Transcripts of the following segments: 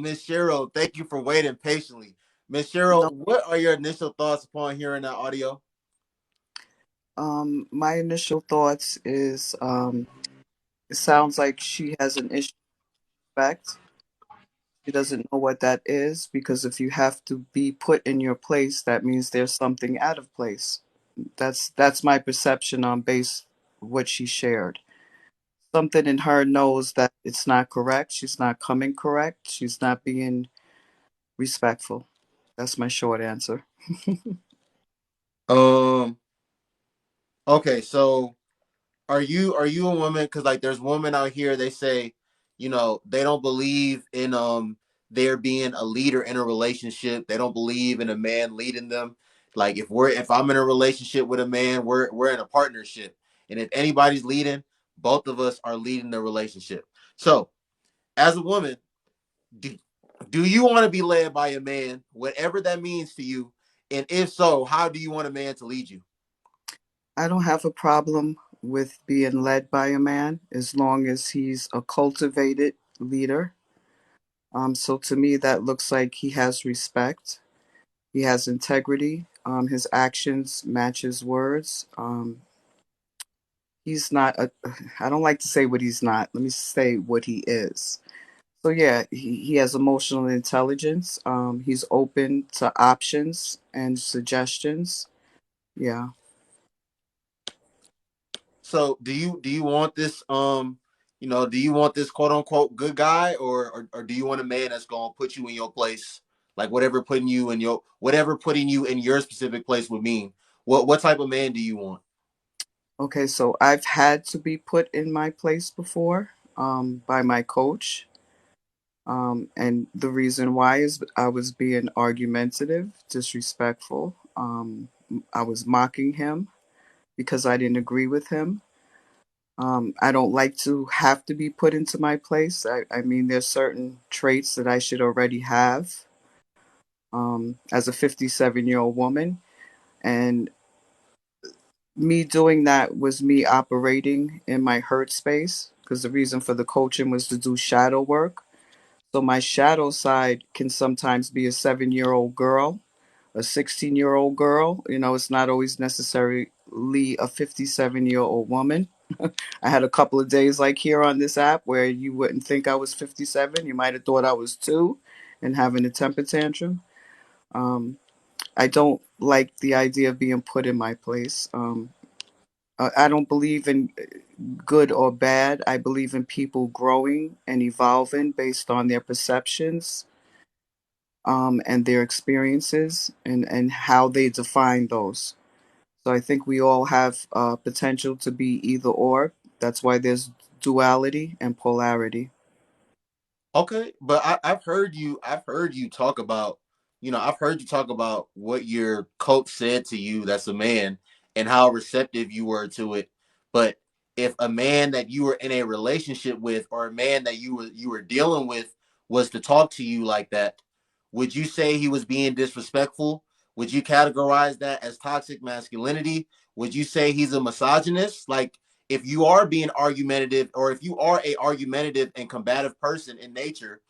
Miss Cheryl, thank you for waiting patiently. Miss Cheryl, No, what are your initial thoughts upon hearing that audio? my initial thoughts is it sounds like she has an issue with respect. She doesn't know what that is because if you have to be put in your place, that means there's something out of place. That's my perception on base what she shared. Something in her knows that it's not correct. She's not coming correct. She's not being respectful. That's my short answer. Um, okay, so are you a woman? Because like there's women out here, they say, they don't believe in there being a leader in a relationship. They don't believe in a man leading them. Like if I'm in a relationship with a man, we're in a partnership. And if anybody's leading, both of us are leading the relationship. So as a woman, do, do you want to be led by a man, whatever that means to you? And if so, how do you want a man to lead you? I don't have a problem with being led by a man as long as he's a cultivated leader. So to me, that looks like he has respect. He has integrity. His actions match his words. He's not a. I don't like to say what he's not. Let me say what he is. So yeah, he has emotional intelligence. He's open to options and suggestions. Yeah. So do you want this do you want this quote unquote good guy, or do you want a man that's gonna put you in your place, like whatever putting you in your specific place would mean? What type of man do you want? Okay, so I've had to be put in my place before by my coach. And the reason why is I was being argumentative, disrespectful. I was mocking him because I didn't agree with him. I don't like to have to be put into my place. I mean, there's certain traits that I should already have as a 57-year-old woman. And me doing that was me operating in my hurt space because the reason for the coaching was to do shadow work. So my shadow side can sometimes be a 7-year-old girl, a 16-year-old girl. It's not always necessarily a 57-year-old woman. I had a couple of days like here on this app where you wouldn't think I was 57. You might have thought I was two and having a temper tantrum. Um, I don't like the idea of being put in my place. I don't believe in good or bad. I believe in people growing and evolving based on their perceptions and their experiences and how they define those. So I think we all have potential to be either or. That's why there's duality and polarity. Okay, but I've heard you talk about, I've heard you talk about what your coach said to you that's a man, and how receptive you were to it. But if a man that you were in a relationship with, or a man that you were dealing with, was to talk to you like that, would you say he was being disrespectful? Would you categorize that as toxic masculinity? Would you say he's a misogynist? Like, if you are being argumentative, or if you are a argumentative and combative person in nature,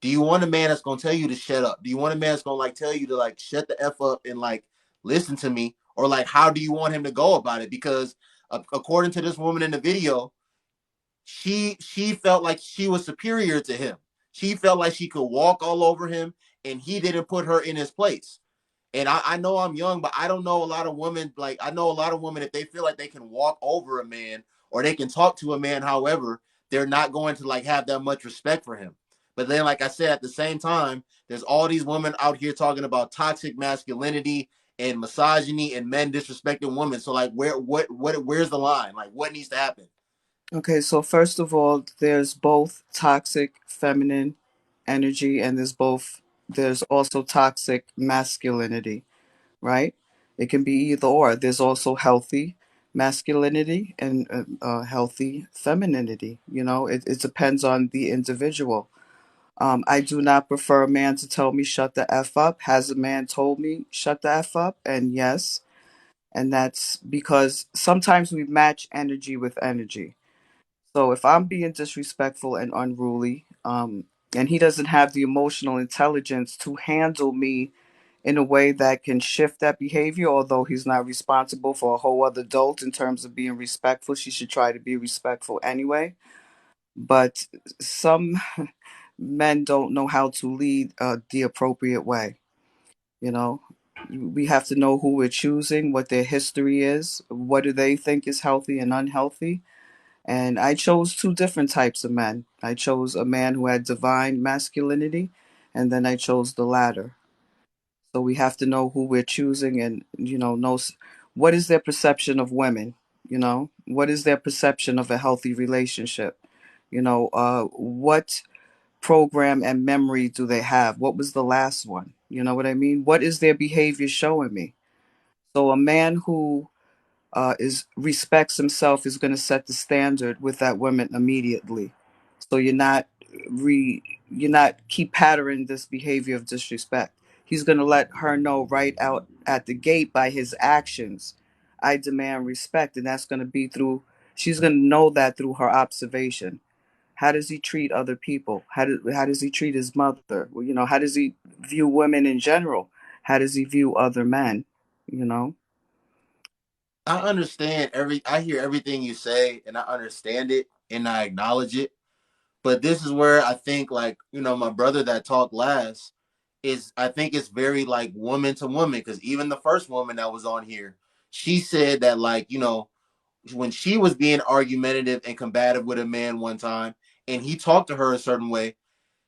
do you want a man that's gonna tell you to shut up? Do you want a man that's gonna like tell you to like shut the f up and like listen to me? Or like, how do you want him to go about it? Because according to this woman in the video, she felt like she was superior to him. She felt like she could walk all over him, and he didn't put her in his place. And I know I'm young, but I don't know a lot of women. Like, I know a lot of women, if they feel like they can walk over a man, or they can talk to a man, however, they're not going to like have that much respect for him. But then, like I said, at the same time, there's all these women out here talking about toxic masculinity and misogyny and men disrespecting women. So like, where's the line? Like, what needs to happen? Okay, so first of all, there's both toxic feminine energy and there's also toxic masculinity, right? It can be either or. There's also healthy masculinity and healthy femininity. It depends on the individual. I do not prefer a man to tell me shut the F up. Has a man told me shut the F up? And yes. And that's because sometimes we match energy with energy. So if I'm being disrespectful and unruly, and he doesn't have the emotional intelligence to handle me in a way that can shift that behavior. Although he's not responsible for a whole other adult in terms of being respectful, she should try to be respectful anyway. But some men don't know how to lead the appropriate way. You know, we have to know who we're choosing, what their history is, what do they think is healthy and unhealthy. And I chose two different types of men. I chose a man who had divine masculinity, and then I chose the latter. So we have to know who we're choosing, and know what is their perception of women. What is their perception of a healthy relationship. What program and memory do they have? What was the last one? You know what I mean? What is their behavior showing me? So a man who is respects himself is going to set the standard with that woman immediately. So you're not keep patterning this behavior of disrespect. He's going to let her know right out at the gate by his actions. I demand respect, and that's going to be through. She's going to know that through her observation. How does he treat other people? How does he treat his mother? Well, how does he view women in general? How does he view other men? You know. I understand I hear everything you say and I understand it and I acknowledge it. But this is where I think like, my brother that talked last is I think it's very like woman to woman because even the first woman that was on here, she said that like, when she was being argumentative and combative with a man one time and he talked to her a certain way,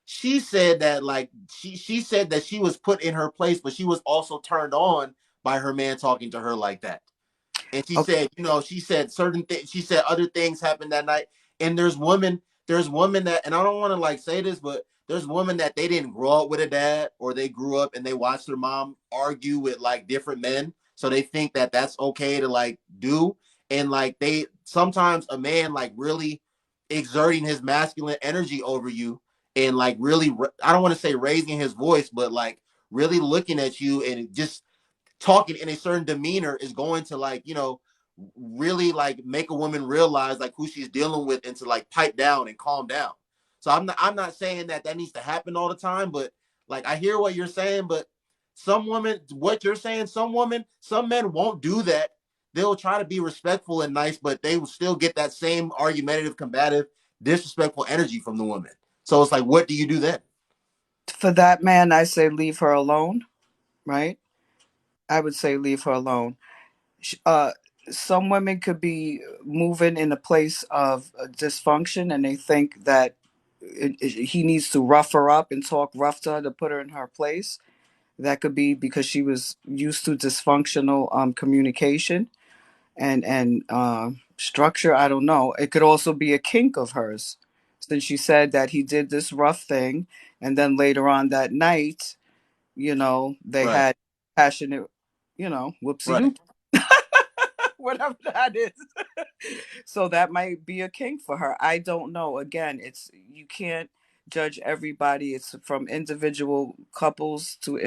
she said that like she said that she was put in her place, but she was also turned on by her man talking to her like that. And she Okay. said, she said certain things. She said other things happened that night. And there's women that, and I don't want to like say this, but there's women that they didn't grow up with a dad, or they grew up and they watched their mom argue with like different men, so they think that that's okay to like do. And like they sometimes a man like really exerting his masculine energy over you, and like really, I don't want to say raising his voice, but like really looking at you and just talking in a certain demeanor is going to like really like make a woman realize like who she's dealing with and to like pipe down and calm down. So I'm not saying that that needs to happen all the time, but like I hear what you're saying. But some women, what you're saying, some men won't do that. They'll try to be respectful and nice, but they will still get that same argumentative, combative, disrespectful energy from the woman. So it's like, what do you do then? For that man, I say leave her alone, right? I would say leave her alone. Uh, some women could be moving in a place of dysfunction, and they think that he needs to rough her up and talk rough to her to put her in her place. That could be because she was used to dysfunctional communication and structure. I don't know. It could also be a kink of hers, since she said that he did this rough thing, and then later on that night, they Right, had passionate, whoopsie right, doop, whatever that is. So that might be a kink for her. I don't know. Again, it's you can't judge everybody. It's from individual couples to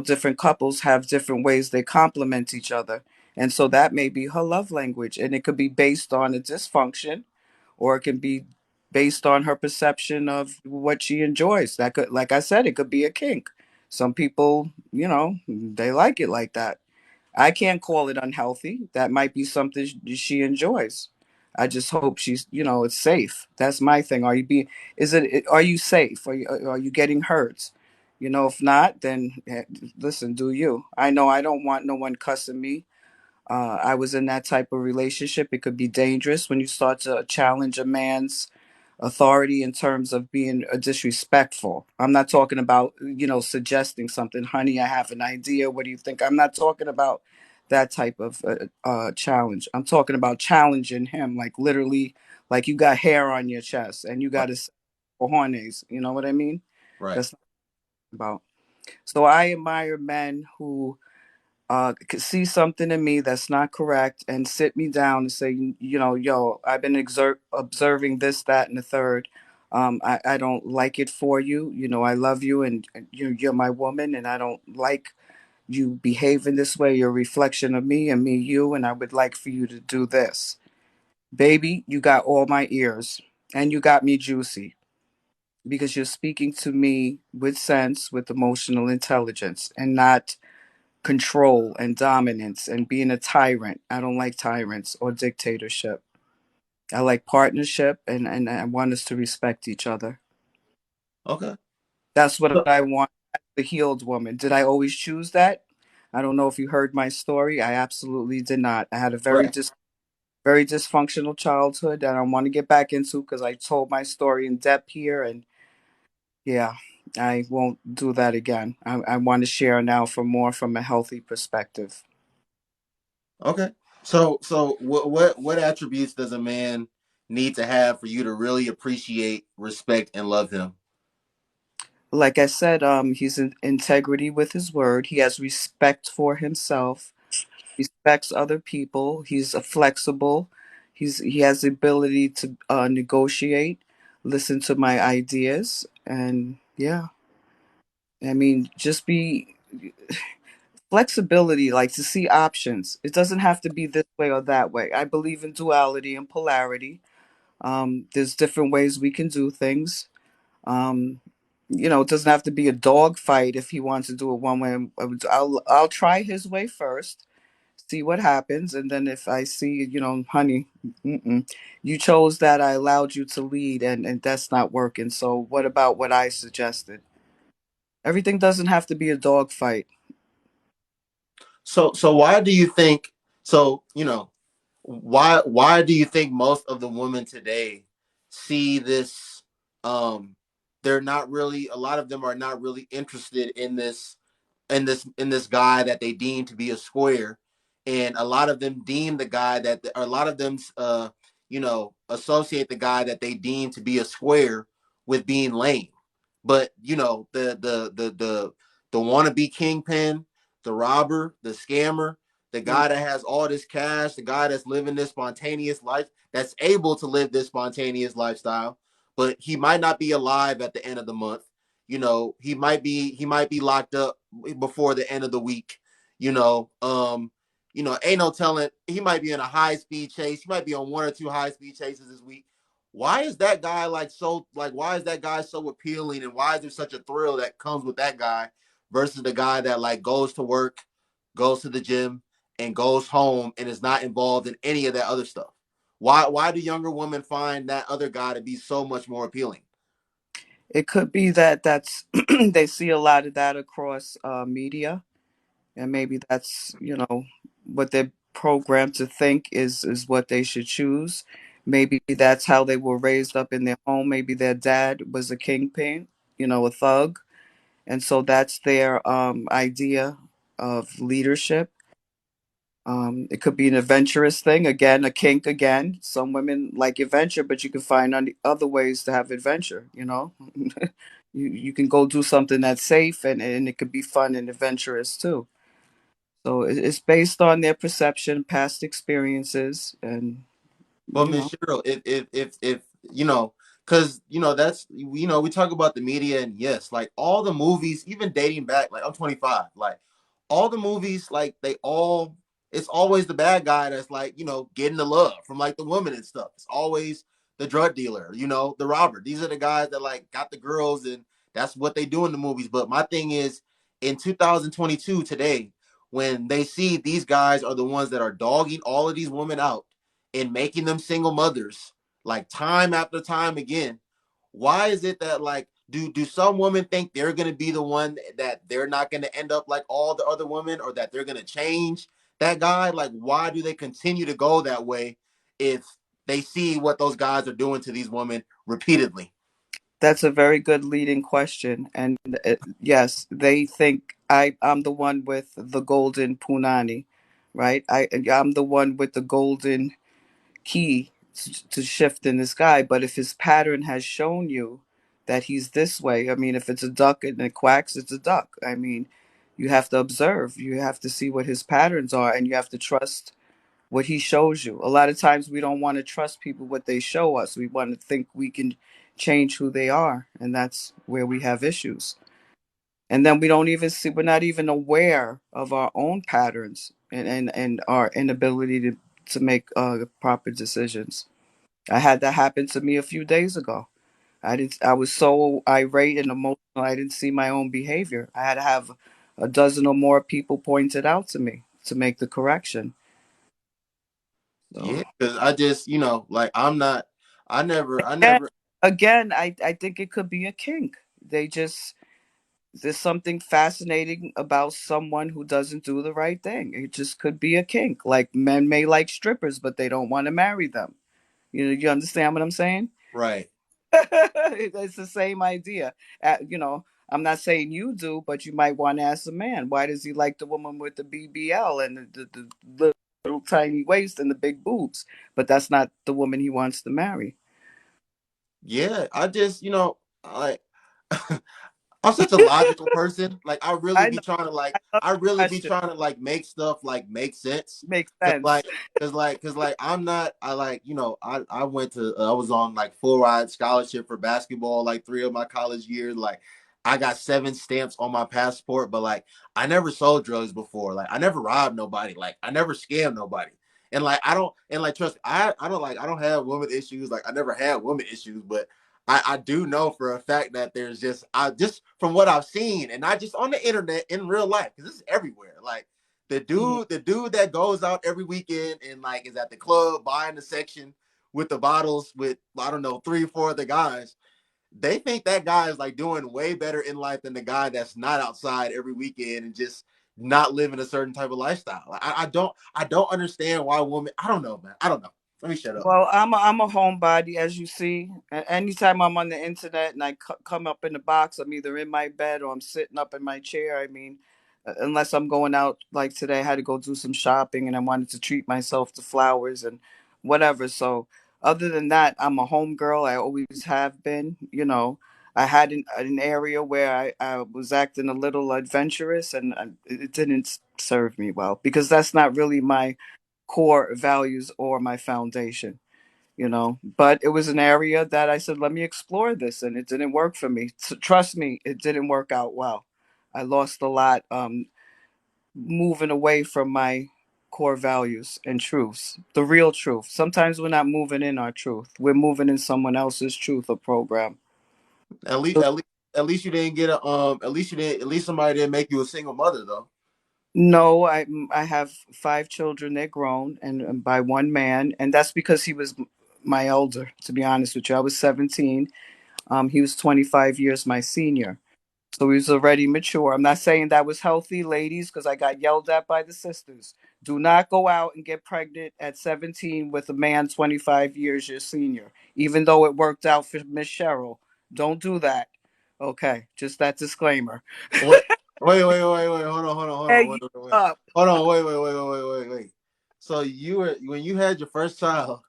different couples have different ways they complement each other. And so that may be her love language, and it could be based on a dysfunction, or it can be based on her perception of what she enjoys. That could, like I said, it could be a kink. Some people, they like it like that. I can't call it unhealthy. That might be something she enjoys. I just hope it's safe. That's my thing. Are you safe? Are you getting hurt? If not, then listen, do you? I know I don't want no one cussing me. I was in that type of relationship. It could be dangerous when you start to challenge a man's authority in terms of being disrespectful. I'm not talking about, suggesting something, honey, I have an idea. What do you think? I'm not talking about that type of challenge. I'm talking about challenging him, like literally, like you got hair on your chest and you right, got to cojones. You know what I mean? right. That's not about. So I admire men who could see something in me that's not correct and sit me down and say, yo, I've been observing this, that, and the third. I don't like it for you. I love you, and you're my woman, and I don't like you behaving this way. You're a reflection of me and me, you, and I would like for you to do this. Baby, you got all my ears, and you got me juicy. because you're speaking to me with sense, with emotional intelligence, and not control and dominance and being a tyrant. I don't like tyrants or dictatorship. I like partnership, and I want us to respect each other. Okay. That's what So- I want as the healed woman. Did I always choose that? I don't know if you heard my story. I absolutely did not. I had a But very dysfunctional childhood that I want to get back into because I told my story in depth here. And yeah, I won't do that again. I want to share now from more from a healthy perspective. okay. So what attributes does a man need to have for you to really appreciate, respect, and love him? Like I said, he's in integrity with his word. He has respect for himself, respects other people. He's a flexible. He has the ability to negotiate, listen to my ideas, and yeah, I mean, just be flexibility, like to see options. It doesn't have to be this way or that way. I believe in duality and polarity. There's different ways we can do things. Um, it doesn't have to be a dog fight if he wants to do it one way. I'll try his way first, see what happens, and then if I see, honey, you chose that, I allowed you to lead, and that's not working. So what about what I suggested? Everything doesn't have to be a dog fight. So why do you think so, why do you think most of the women today see this um they're not really a lot of them are not really interested in this guy that they deem to be a square, and a lot of them deem the guy that or a lot of them associate the guy that they deem to be a square with being lame. But the wannabe kingpin, the robber, the scammer, the Mm. guy that has all this cash, the guy that's living this spontaneous life, that's able to live this spontaneous lifestyle, but he might not be alive at the end of the month. He might be locked up before the end of the week. Ain't no telling. He might be in a high speed chase. He might be on one or two high speed chases this week. Why is that guy why is that guy so appealing, and why is there such a thrill that comes with that guy versus the guy that like goes to work, goes to the gym, and goes home and is not involved in any of that other stuff? Why do younger women find that other guy to be so much more appealing? It could be that that's they see a lot of that across media, and maybe that's what they're programmed to think is what they should choose. Maybe that's how they were raised up in their home. Maybe their dad was a kingpin, a thug, and so that's their idea of leadership. It could be an adventurous thing again, a kink again. Some women like adventure, but you can find other ways to have adventure. You can go do something that's safe, and it could be fun and adventurous too. So it's based on their perception, past experiences, and But you know, Miss Cheryl, if because that's we talk about the media, and yes, like all the movies, even dating back, like I'm 25, like all the movies, like they all, it's always the bad guy that's like getting the love from like the woman and stuff. It's always the drug dealer, the robber. These are the guys that like got the girls, and that's what they do in the movies. But my thing is, in 2022 today, when they see these guys are the ones that are dogging all of these women out and making them single mothers like time after time again, why is it that like do some women think they're going to be the one that they're not going to end up like all the other women, or that they're going to change that guy? Like, why do they continue to go that way if they see what those guys are doing to these women repeatedly? that's a very good leading question. And yes, they think I'm the one with the golden punani, right? I'm the one with the golden key to shift in this guy. But if his pattern has shown you that he's this way, I mean, if it's a duck and it quacks, it's a duck. I mean, you have to observe, you have to see what his patterns are, and you have to trust what he shows you. A lot of times we don't want to trust people what they show us. We want to think we can change who they are, and that's where we have issues. And then we don't even see, we're not even aware of our own patterns and our inability to make proper decisions. I had that happen to me a few days ago. I was so irate and emotional. I didn't see my own behavior. I had to have a dozen or more people point it out to me to make the correction. So Yeah, because I just, like I'm not. I again, never. again, I think it could be a kink. They just there's something fascinating about someone who doesn't do the right thing. It just could be a kink. Like men may like strippers, but they don't want to marry them. You understand what I'm saying? Right. It's the same idea. I'm not saying you do, but you might want to ask a man, why does he like the woman with the BBL and the little tiny waist and the big boobs? But that's not the woman he wants to marry. Yeah, I just, like I'm such a logical person. Like I really I be know. trying to like I love I the really be question. trying to like make stuff like make sense. Makes Cause sense. like cause like I'm not I like I went to I was on like full ride scholarship for basketball like 3 of my college years. Like I got 7 stamps on my passport, but like I never sold drugs before. Like I never robbed nobody. Like I never scammed nobody. And like I don't and like trust me, I don't have woman issues. Like I never had woman issues, but I do know for a fact that there's just I just from what I've seen and not just on the internet in real life because this is everywhere. Like Mhm. the dude that goes out every weekend and like is at the club buying the section with the bottles with I don't know 3 4 other guys. They think that guy is like doing way better in life than the guy that's not outside every weekend and just not living a certain type of lifestyle. Like, I don't understand why women. I don't know, man. I don't know. Let me shut up. Well, I'm a homebody, as you see. Anytime I'm on the internet and I come up in the box, I'm either in my bed or I'm sitting up in my chair. I mean, unless I'm going out, like today, I had to go do some shopping and I wanted to treat myself to flowers and whatever. So, other than that, I'm a home girl. I always have been. I had an area where I was acting a little adventurous and it didn't serve me well because that's not really my core values or my foundation. But it was an area that I said, let me explore this, and it didn't work for me. Trust me, it didn't work out well. I lost a lot moving away from my core values and truths, the real truth. Sometimes we're not moving in our truth, we're moving in someone else's truth or program. At least, at least, at least you didn't get a At least you didn't. At least somebody didn't make you a single mother though. No, I have 5 children. They're grown, and by one man, and that's because he was my elder. To be honest with you, I was 17. He was 25 years my senior. So he was already mature. I'm not saying that was healthy, ladies, because I got yelled at by the sisters. Do not go out and get pregnant at 17 with a man 25 years your senior, even though it worked out for Miss Cheryl. Don't do that. Okay, just that disclaimer. Wait, wait. Hold Hey, on, you up hold on, wait. So you were when you had your first child,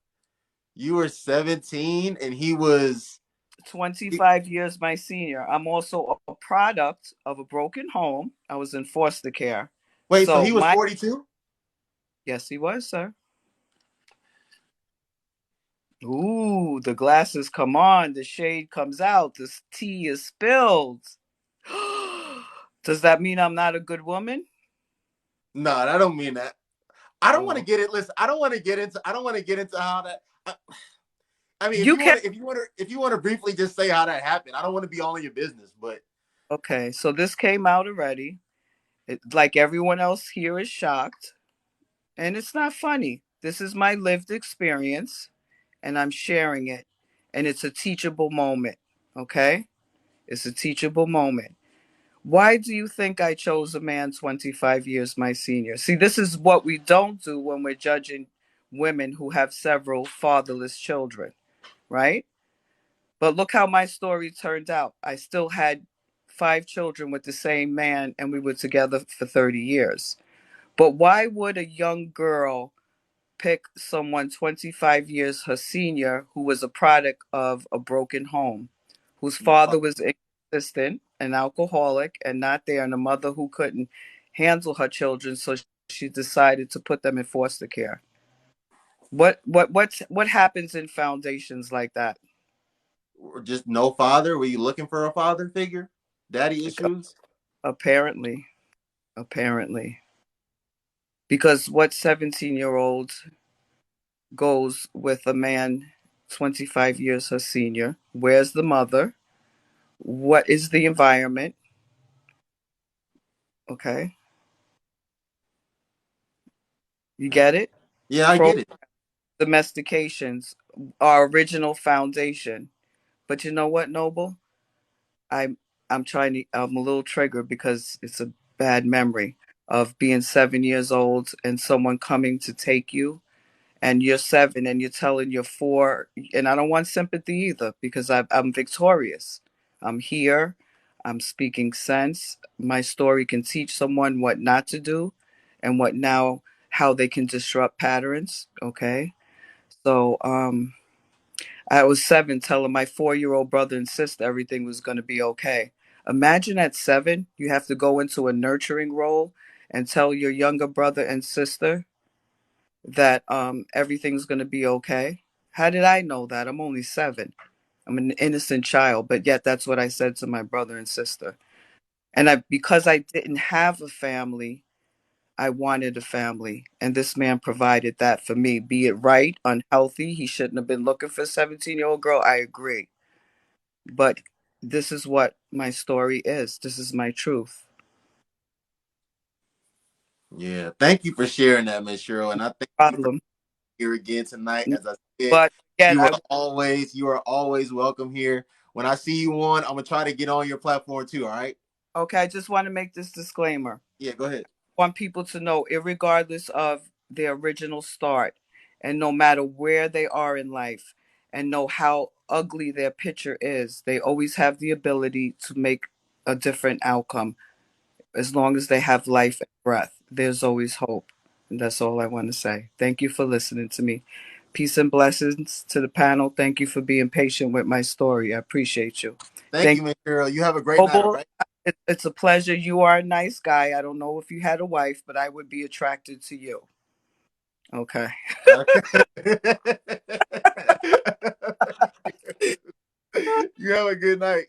you were 17, and he was. 25 years my senior. I'm also a product of a broken home. I was in foster care. Wait, so So he was my 42. yes, he was, sir. Ooh, the glasses come on, the shade comes out, the tea is spilled. Does that mean I'm not a good woman? No, I don't mean that. I don't want to Oh, get it. Listen, I don't want to get into. I don't want to get into how that. I mean, you can. if you want to briefly just say how that happened, I don't want to be all in your business, but Okay, so this came out already. Like everyone else here is shocked, and it's not funny. This is my lived experience, and I'm sharing it, and it's a teachable moment. Okay, it's a teachable moment. Why do you think I chose a man 25 years my senior? See, this is what we don't do when we're judging women who have several fatherless children, right? But look how my story turned out. I still had 5 children with the same man, and we were together for 30 years. But why would a young girl pick someone 25 years her senior who was a product of a broken home, whose father was inconsistent, an alcoholic, and not there, and a mother who couldn't handle her children, so she decided to put them in foster care? What happens in foundations like that? just no father. Were you looking for a father figure? Daddy issues? Apparently, apparently, because what 17-year-old goes with a man 25 years her senior. Where's the mother? What is the environment? Okay. You get it? Yeah, I Pro get it. domestications, our original foundation. But you know what, Noble? I'm I'm a little triggered because it's a bad memory of being 7 years old and someone coming to take you, and you're seven and you're telling your four, and I don't want sympathy either because I'm victorious. I'm here. I'm speaking sense. My story can teach someone what not to do and what now, how they can disrupt patterns. Okay. So, I was seven telling my 4 year old brother and sister everything was going to be okay. Imagine at seven, you have to go into a nurturing role and tell your younger brother and sister that everything's going to be okay. How did I know that? I'm only seven. I'm an innocent child, but yet that's what I said to my brother and sister. And because I didn't have a family, I wanted a family, and this man provided that for me. Be it right, unhealthy, he shouldn't have been looking for a 17-year-old girl. I agree. But this is what my story is. This is my truth. Yeah. Thank you for sharing that, Miss Cheryl. And I thank you for Problem. being here again tonight. As I said, But again, you are always welcome here. When I see you on, I'm gonna try to get on your platform too. All right. okay, I just want to make this disclaimer. Yeah, go ahead. Want people to know, regardless of their original start, and no matter where they are in life, and know how ugly their picture is, they always have the ability to make a different outcome. As long as they have life and breath, there's always hope. And that's all I want to say. Thank you for listening to me. Peace and blessings to the panel. Thank you for being patient with my story. I appreciate you. Thank Thank you, Miss Cheryl. You have a you, great night. All Noble. right. It's a pleasure. You are a nice guy. I don't know if you had a wife, but I would be attracted to you. Okay. Okay. You have a good night.